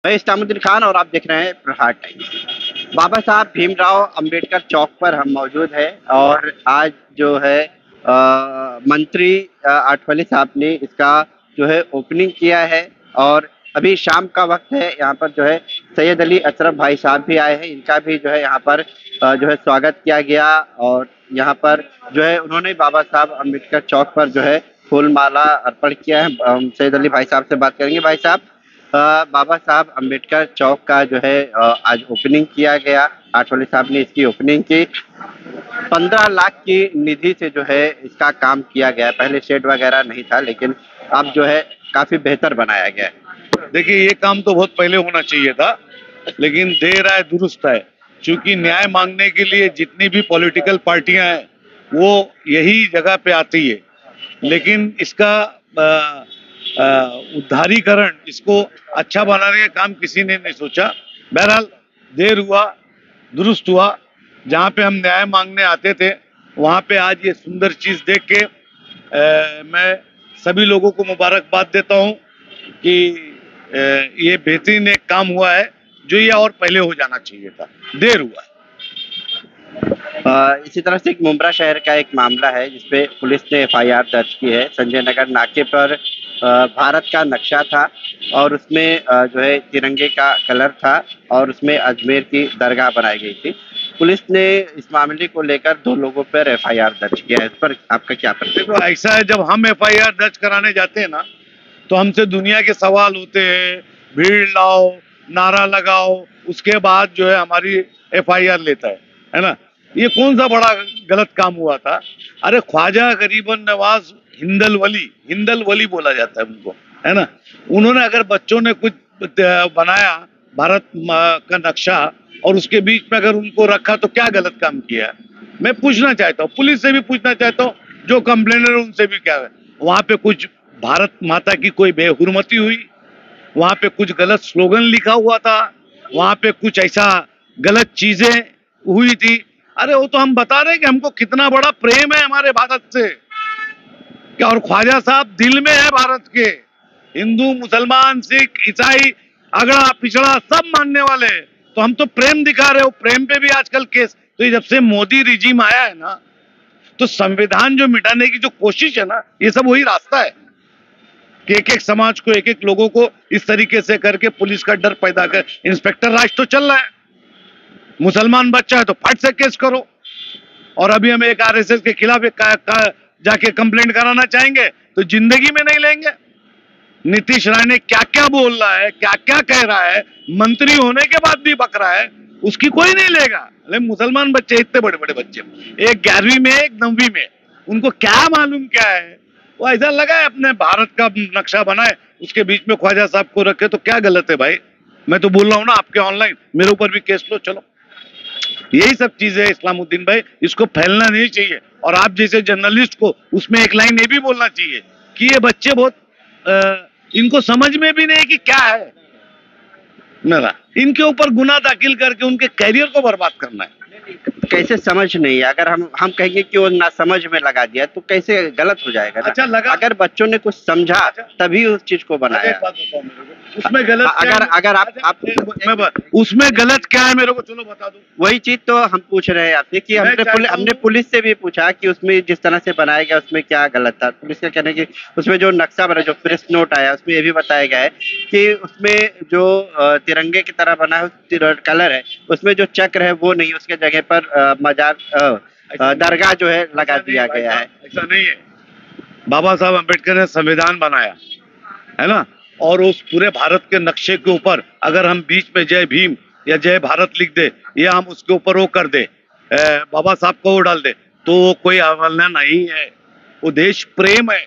मैं इस्लामुद्दीन खान और आप देख रहे हैं प्रहार टाइम्स। बाबा साहब भीमराव अंबेडकर चौक पर हम मौजूद हैं और आज जो है मंत्री आठवले साहब ने इसका जो है ओपनिंग किया है और अभी शाम का वक्त है। यहाँ पर जो है सैयद अली अशरफ भाई साहब भी आए हैं, इनका भी जो है यहाँ पर जो है स्वागत किया गया और यहाँ पर जो है उन्होंने बाबा साहब अम्बेडकर चौक पर जो है फूल माला अर्पण किया है। सैयद अली भाई साहब से बात करेंगे। भाई साहब, बाबा साहब अम्बेडकर चौक का जो है आज ओपनिंग किया गया, आठवले साहब ने इसकी ओपनिंग की। 15 लाख की निधि से जो है इसका काम किया गया है। पहले शेड वगैरह नहीं था, लेकिन अब जो है काफी बेहतर बनाया गया है। देखिए, ये काम तो बहुत पहले होना चाहिए था, लेकिन देर आए दुरुस्त है। क्योंकि न्याय मांगने के लिए जितनी भी पॉलिटिकल पार्टियां हैं वो यही जगह पे आती है, लेकिन इसका उद्धारीकरण, इसको अच्छा बनाने का काम किसी ने नहीं सोचा। बहरहाल देर हुआ, दुरुस्त हुआ। जहाँ पे हम न्याय मांगने आते थे वहाँ पे आज ये सुंदर चीज देख के मैं सभी लोगों को मुबारकबाद देता हूँ कि ये बेहतरीन एक काम हुआ है, जो ये और पहले हो जाना चाहिए था, देर हुआ। इसी तरह से एक मुंब्रा शहर का एक मामला है जिसपे पुलिस ने एफआईआर दर्ज की है। संजय नगर नाके पर भारत का नक्शा था और उसमें जो है तिरंगे का कलर था और उसमें अजमेर की दरगाह बनाई गई थी। पुलिस ने इस मामले को लेकर 2 लोगों पर एफआईआर दर्ज किया है। इस पर आपका क्या प्रतिक्रिया? देखो, ऐसा है, जब हम एफआईआर दर्ज कराने जाते हैं ना तो हमसे दुनिया के सवाल होते हैं, भीड़ लाओ, नारा लगाओ, उसके बाद जो है हमारी एफआईआर लेता है ना। ये कौन सा बड़ा गलत काम हुआ था? अरे ख्वाजा गरीबन नवाज हिंदल वली बोला जाता है उनको, है ना। उन्होंने अगर बच्चों ने कुछ बनाया भारत का नक्शा और उसके बीच में अगर उनको रखा तो क्या गलत काम किया? मैं पूछना चाहता हूँ, पुलिस से भी पूछना चाहता हूँ, जो कंप्लेनर उनसे भी, क्या है वहां पे कुछ भारत माता की कोई बेहुरमती हुई? वहां पे कुछ गलत स्लोगन लिखा हुआ था? वहां पे कुछ ऐसा गलत चीजें हुई थी? अरे वो तो हम बता रहे हैं कि हमको कितना बड़ा प्रेम है हमारे भारत से, क्या। और ख्वाजा साहब दिल में है भारत के। हिंदू, मुसलमान, सिख, ईसाई, अगड़ा पिछड़ा सब मानने वाले, तो हम तो प्रेम दिखा रहे हो। प्रेम पे भी आजकल केस। तो ये जब से मोदी रिजीम आया है ना, तो संविधान जो मिटाने की जो कोशिश है ना, ये सब वही रास्ता है कि एक समाज को, एक लोगों को इस तरीके से करके पुलिस का डर पैदा कर। इंस्पेक्टर राज तो चल रहा है, मुसलमान बच्चा है तो फट से केस करो। और अभी हम एक आरएसएस के खिलाफ जाके कंप्लेंट कराना चाहेंगे तो जिंदगी में नहीं लेंगे। नीतीश राय ने क्या क्या बोल रहा है, क्या क्या कह रहा है, मंत्री होने के बाद भी बक रहा है, उसकी कोई नहीं लेगा। अरे मुसलमान बच्चे, इतने बड़े बड़े बच्चे, एक 11वीं में, एक 9वीं में, उनको क्या मालूम क्या है? वो ऐसा लगा है अपने भारत का नक्शा बनाए, उसके बीच में ख्वाजा साहब को रखे, तो क्या गलत है भाई? मैं तो बोल रहा हूँ ना आपके ऑनलाइन, मेरे ऊपर भी केस लो, चलो। यही सब चीजें इस्लामुद्दीन भाई, इसको फैलना नहीं चाहिए। और आप जैसे जर्नलिस्ट को उसमें एक लाइन ये भी बोलना चाहिए कि ये बच्चे बहुत इनको समझ में भी नहीं कि क्या है मेरा, इनके ऊपर गुनाह दाखिल करके उनके कैरियर को बर्बाद करना है। कैसे समझ नहीं है? अगर हम कहेंगे कि वो ना समझ में लगा दिया तो कैसे गलत हो जाएगा ना? अच्छा लगा, अगर बच्चों ने कुछ समझा तभी उस चीज को बनाया। उसमें गलत अगर आप उसमें गलत क्या है मेरे को चलो बता दो। वही चीज तो हम पूछ रहे हैं आपसे कि हमने पुलिस से भी पूछा कि उसमें जिस तरह से बनाया गया उसमें क्या गलत था। पुलिस का कहना है कि उसमें जो नक्शा बना, जो प्रेस नोट आया, उसमें ये भी बताया गया है कि उसमें जो तिरंगे की तरह बना है कलर है, उसमें जो चक्र है वो नहीं, उसके जगह पर मजार दरगाह जो है लगा दिया गया है। ऐसा नहीं है। बाबा साहब अम्बेडकर ने संविधान बनाया है ना, और उस पूरे भारत के नक्शे के ऊपर अगर हम बीच में जय भीम या जय भारत लिख दे, या हम उसके ऊपर वो कर दे, बाबा साहब को वो डाल दे, तो वो कोई अवहेलना नहीं है, वो देश प्रेम है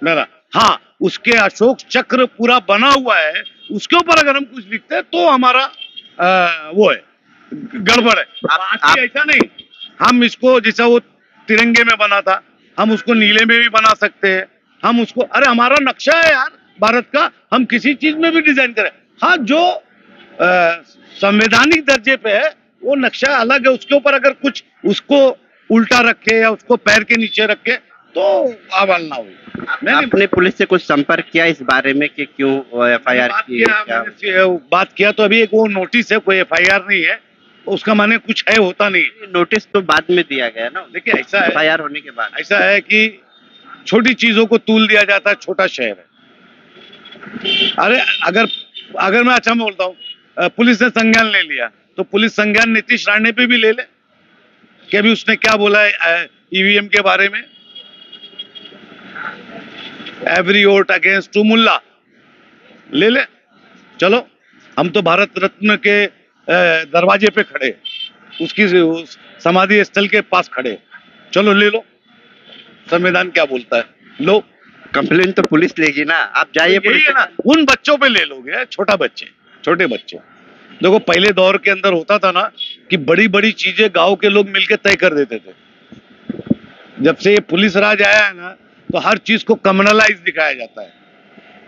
मेरा। हाँ, उसके अशोक चक्र पूरा बना हुआ है, उसके ऊपर अगर हम कुछ लिखते हैं तो हमारा वो है, गड़बड़ है। ऐसा नहीं, हम इसको जैसा वो तिरंगे में बना था, हम उसको नीले में भी बना सकते हैं। हम उसको, अरे हमारा नक्शा है यार भारत का, हम किसी चीज में भी डिजाइन करें। हाँ, जो संवैधानिक दर्जे पे है वो नक्शा अलग है, उसके ऊपर अगर कुछ उसको उल्टा रखे या उसको पैर के नीचे रखे तो आवाल ना हुई। मैंने आपने पुलिस से कुछ संपर्क किया इस बारे में कि क्यों एफआईआर बात की किया, क्या? मैंने बात किया तो अभी एक वो नोटिस है, कोई एफआईआर नहीं है, उसका माने कुछ है, होता नहीं। नोटिस तो बाद में दिया गया ना, देखिए ऐसा है, एफआईआर होने के बाद। ऐसा है कि छोटी चीजों को तूल दिया जाता है, छोटा शहर है। अरे अगर अगर मैं अच्छा बोलता हूँ, पुलिस ने संज्ञान ले लिया तो पुलिस संज्ञान नीतीश राणे पे भी ले ले कि अभी उसने क्या बोला है ईवीएम के बारे में, एवरी वोट अगेंस्ट टू मुल्ला, ले ले। चलो हम तो भारत रत्न के दरवाजे पे खड़े, उसकी उस समाधि स्थल के पास खड़े, चलो ले लो, संविधान क्या बोलता है, लो। कंप्लेन तो पुलिस लेगी ना, आप जाइए यही पुलिस है ना, उन बच्चों पे ले लोगे, छोटे बच्चे। देखो पहले दौर के अंदर होता था ना कि बड़ी बड़ी चीजें गांव के लोग मिलकर तय कर देते थे। जब से ये पुलिस राज आया है ना, तो हर चीज को कम्युनलाइज दिखाया जाता है।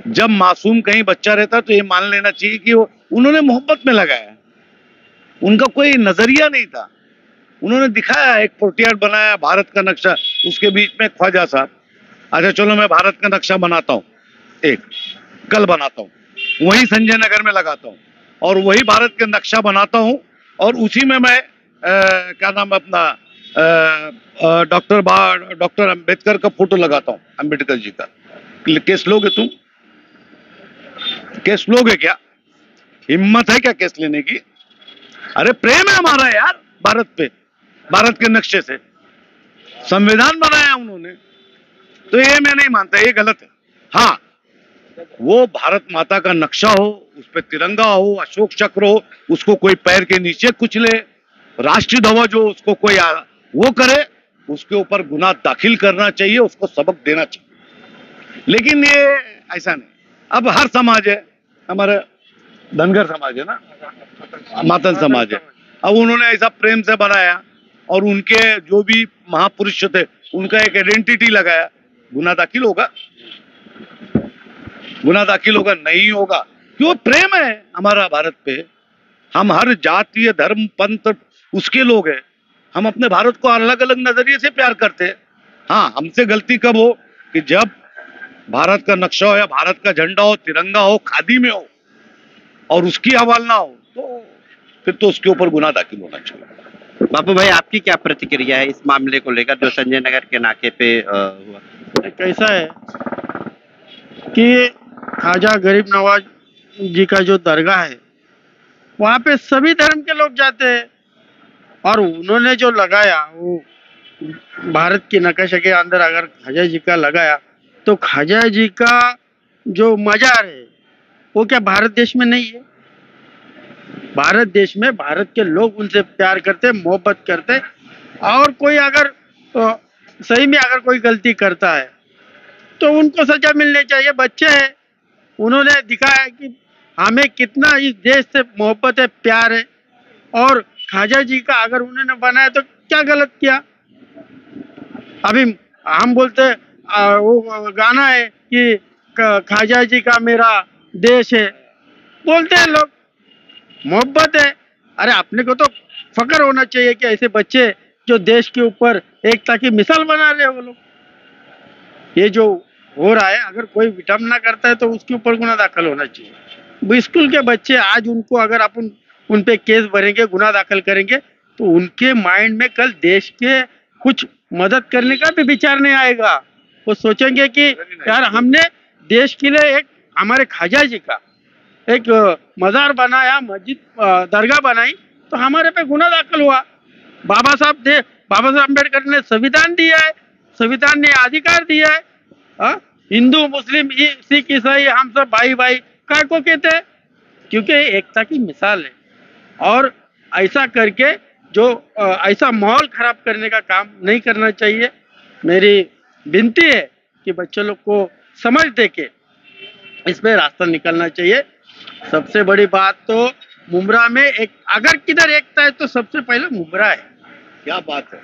जब मासूम कहीं बच्चा रहता तो ये मान लेना चाहिए कि वो उन्होंने मोहब्बत में लगाया, उनका कोई नजरिया नहीं था, उन्होंने दिखाया, एक पोर्ट्रेट बनाया भारत का नक्शा, उसके बीच में ख्वाजा साहब, अच्छा चलो मैं भारत का नक्शा बनाता हूँ, एक कल बनाता हूँ, वही संजय नगर में लगाता हूँ और वही भारत का नक्शा बनाता हूँ और उसी में मैं क्या नाम अपना डॉक्टर अंबेडकर का फोटो लगाता हूँ, अंबेडकर जी का। केस लोगे तुम? केस लोगे क्या? हिम्मत है क्या केस लेने की? अरे प्रेम है हमारा यार भारत पे, भारत के नक्शे से संविधान बनाया उन्होंने, तो ये मैं नहीं मानता, ये गलत है। हाँ, वो भारत माता का नक्शा हो, उस पर तिरंगा हो, अशोक चक्र हो, उसको कोई पैर के नीचे कुचले, राष्ट्रीय ध्वज हो, उसको कोई वो करे, उसके ऊपर गुनाह दाखिल करना चाहिए, उसको सबक देना चाहिए। लेकिन ये ऐसा नहीं। अब हर समाज है, हमारा धनगर समाज है ना, मातन समाज है, अब उन्होंने ऐसा प्रेम से बनाया और उनके जो भी महापुरुष थे उनका एक आइडेंटिटी लगाया, गुनाह दाखिल होगा? गुनाह दाखिल होगा? नहीं होगा, क्यों? प्रेम है हमारा भारत पे, हम हर जातीय धर्म पंथ उसके लोग हैं, हम अपने भारत को अलग अलग नजरिए से प्यार करते हैं। हाँ, हमसे गलती कब हो कि जब भारत का नक्शा हो या भारत का झंडा हो, तिरंगा हो, खादी में हो और उसकी हवाल ना हो, तो फिर तो उसके ऊपर गुनाह दाखिल होना चाहिए। बापू भाई, आपकी क्या प्रतिक्रिया है इस मामले को लेकर जो संजय नगर के नाके पे हुआ? कैसा है कि ख्वाजा गरीब नवाज जी का जो दरगाह है वहाँ पे सभी धर्म के लोग जाते हैं और उन्होंने जो लगाया वो भारत की नक्शे के अंदर अगर ख्वाजा जी का लगाया तो ख्वाजा जी का जो मजार है वो क्या भारत देश में नहीं है? भारत देश में भारत के लोग उनसे प्यार करते, मोहब्बत करते, और कोई अगर सही में अगर कोई गलती करता है तो उनको सजा मिलनी चाहिए। बच्चे हैं, उन्होंने दिखाया कि हमें कितना इस देश से मोहब्बत है, प्यार है, और ख्वाजा जी का अगर उन्होंने बनाया तो क्या गलत किया? अभी हम बोलते वो गाना है कि ख्वाजा जी का मेरा देश है, बोलते हैं लोग, मोहब्बत है। अरे अपने को तो फक्र होना चाहिए कि ऐसे बच्चे जो देश के ऊपर एकता की मिसाल बना रहे हैं वो लोग। ये जो हो रहा है, अगर कोई विडंबना करता है तो उसके ऊपर गुनाह दाखिल होना चाहिए। स्कूल के बच्चे आज उनको अगर अपन उन पे केस भरेंगे, गुनाह दाखिल करेंगे, तो उनके माइंड में कल देश के कुछ मदद करने का भी विचार नहीं आएगा। वो सोचेंगे कि यार हमने देश के लिए एक हमारे ख्वाजा जी का एक मजार बनाया, मस्जिद दरगाह बनाई, तो हमारे पे गुनाह दाखिल हुआ। बाबा साहब अम्बेडकर ने संविधान दिया है, संविधान ने अधिकार दिया है, हिंदू मुस्लिम सिख ईसाई हम सब भाई भाई काय को कहते हैं? क्योंकि एकता की मिसाल है। और ऐसा करके जो ऐसा माहौल खराब करने का काम नहीं करना चाहिए। मेरी विनती है कि बच्चों लोग को समझ दे के इसमें रास्ता निकलना चाहिए। सबसे बड़ी बात तो मुमरा में एक अगर किधर एकता है तो सबसे पहले मुमरा है। क्या बात है,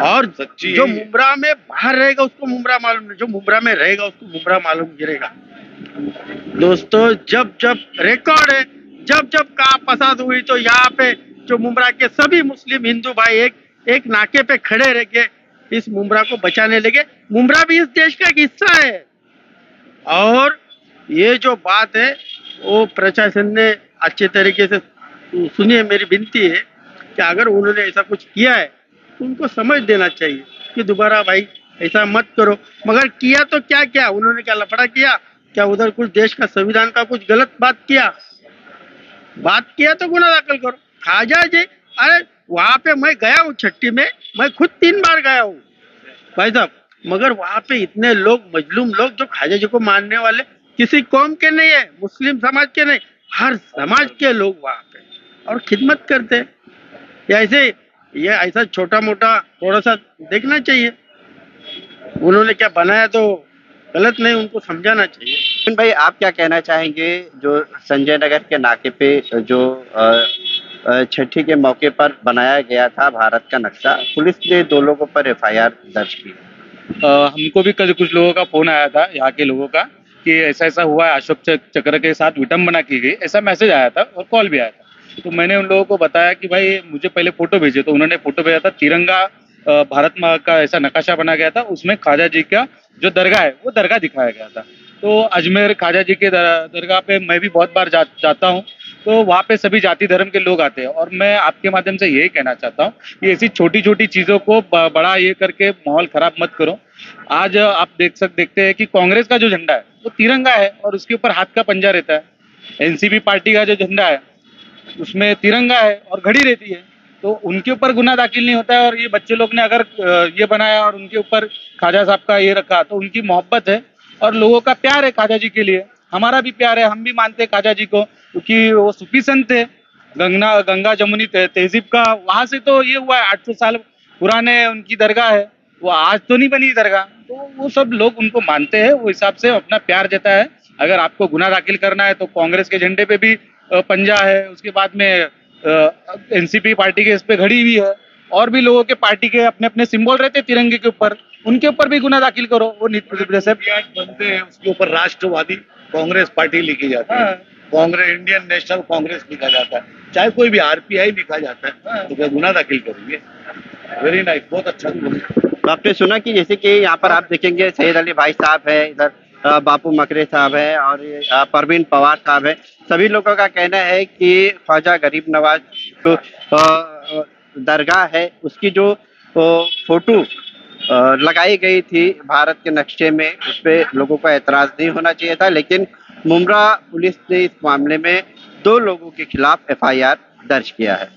और सच्ची जो मुमरा में बाहर रहेगा उसको मुमरा मालूम नहीं, जो मुमरा में रहेगा उसको मुमरा मालूम गिरेगा। दोस्तों, जब जब रिकॉर्ड है, जब जब कहा फसाद हुई तो यहाँ पे जो मुमरा के सभी मुस्लिम हिंदू भाई एक नाके पे खड़े रह के इस मुमरा को बचाने लगे। मुमरा भी इस देश का एक हिस्सा है। और ये जो बात है वो प्रशासन ने अच्छे तरीके से सुनिए, मेरी विनती है कि अगर उन्होंने ऐसा कुछ किया है तो उनको समझ देना चाहिए कि दोबारा भाई ऐसा मत करो। मगर किया तो क्या क्या, उन्होंने क्या लफड़ा किया, क्या उधर कुछ देश का संविधान का कुछ गलत बात किया तो गुना दाखिल करो। खाजा जी, अरे वहां पे मैं गया हूँ छट्टी में, मैं खुद 3 बार गया हूँ भाई साहब, मगर वहां पे इतने लोग, मजलूम लोग जो खाजा जी को मानने वाले किसी कौम के नहीं है, मुस्लिम समाज के नहीं, हर समाज के लोग वहां पे और खिदमत करते हैं। ये ऐसा छोटा मोटा थोड़ा सा देखना चाहिए। उन्होंने क्या बनाया तो गलत नहीं, उनको समझाना चाहिए। लेकिन भाई आप क्या कहना चाहेंगे, जो संजय नगर के नाके पे जो छठी के मौके पर बनाया गया था भारत का नक्शा, पुलिस ने 2 लोगों पर एफआईआर दर्ज की। हमको भी कल कुछ लोगों का फोन आया था, यहाँ के लोगों का, कि ऐसा ऐसा हुआ है, अशोक चक्र के साथ विटंबना की गई, ऐसा मैसेज आया था और कॉल भी आया था। तो मैंने उन लोगों को बताया कि भाई मुझे पहले फोटो भेजे, तो उन्होंने फोटो भेजा था तिरंगा भारत माँ का ऐसा नक्शा बना गया था, उसमें ख्वाजा जी का जो दरगाह है वो दरगाह दिखाया गया था। तो अजमेर ख्वाजा जी के दरगाह पे मैं भी बहुत बार जाता हूँ, तो वहाँ पे सभी जाति धर्म के लोग आते हैं। और मैं आपके माध्यम से यही कहना चाहता हूँ कि ऐसी छोटी छोटी चीज़ों को बड़ा ये करके माहौल खराब मत करो। आज आप देखते हैं कि कांग्रेस का जो झंडा है वो तिरंगा है और उसके ऊपर हाथ का पंजा रहता है। एनसीपी पार्टी का जो झंडा है उसमें तिरंगा है और घड़ी रहती है, तो उनके ऊपर गुना दाखिल नहीं होता है। और ये बच्चे लोग ने अगर ये बनाया और उनके ऊपर ख्वाजा साहब का ये रखा, तो उनकी मोहब्बत है और लोगों का प्यार है ख्वाजा जी के लिए, हमारा भी प्यार है, हम भी मानते हैं ख्वाजा जी को, क्योंकि वो सूफी संत थे। गंगा जमुनी तहजीब का वहां से तो ये हुआ है, 800 साल पुराने उनकी दरगाह है, वो आज तो नहीं बनी दरगाह। तो वो सब लोग उनको मानते हैं, वो हिसाब से अपना प्यार देता है। अगर आपको गुनाह दाखिल करना है तो कांग्रेस के झंडे पे भी पंजा है, उसके बाद में एनसीपी पार्टी के इस पे घड़ी भी है, और भी लोगों के पार्टी के अपने अपने सिंबल रहते हैं तिरंगे के ऊपर, उनके ऊपर भी गुनाह दाखिल करो। वो जैसे बनते हैं उसके ऊपर राष्ट्रवादी कांग्रेस पार्टी लिखी जाती है, कांग्रेस इंडियन नेशनल कांग्रेस लिखा जाता है, चाहे कोई भी आरपीआई लिखा जाता है, तो क्या गुनाह दाखिल करेंगे? वेरी नाइस, बहुत अच्छा। तो आपने सुना कि जैसे कि यहाँ पर आप देखेंगे सैयद अली भाई साहब है, इधर बापू मकरे साहब है और परवीन पवार साहब है। सभी लोगों का कहना है कि ख्वाजा गरीब नवाज जो दरगाह है उसकी जो फोटो लगाई गई थी भारत के नक्शे में, उस पर लोगों का एतराज नहीं होना चाहिए था। लेकिन मुमरा पुलिस ने इस मामले में 2 लोगों के खिलाफ एफआईआर दर्ज किया है।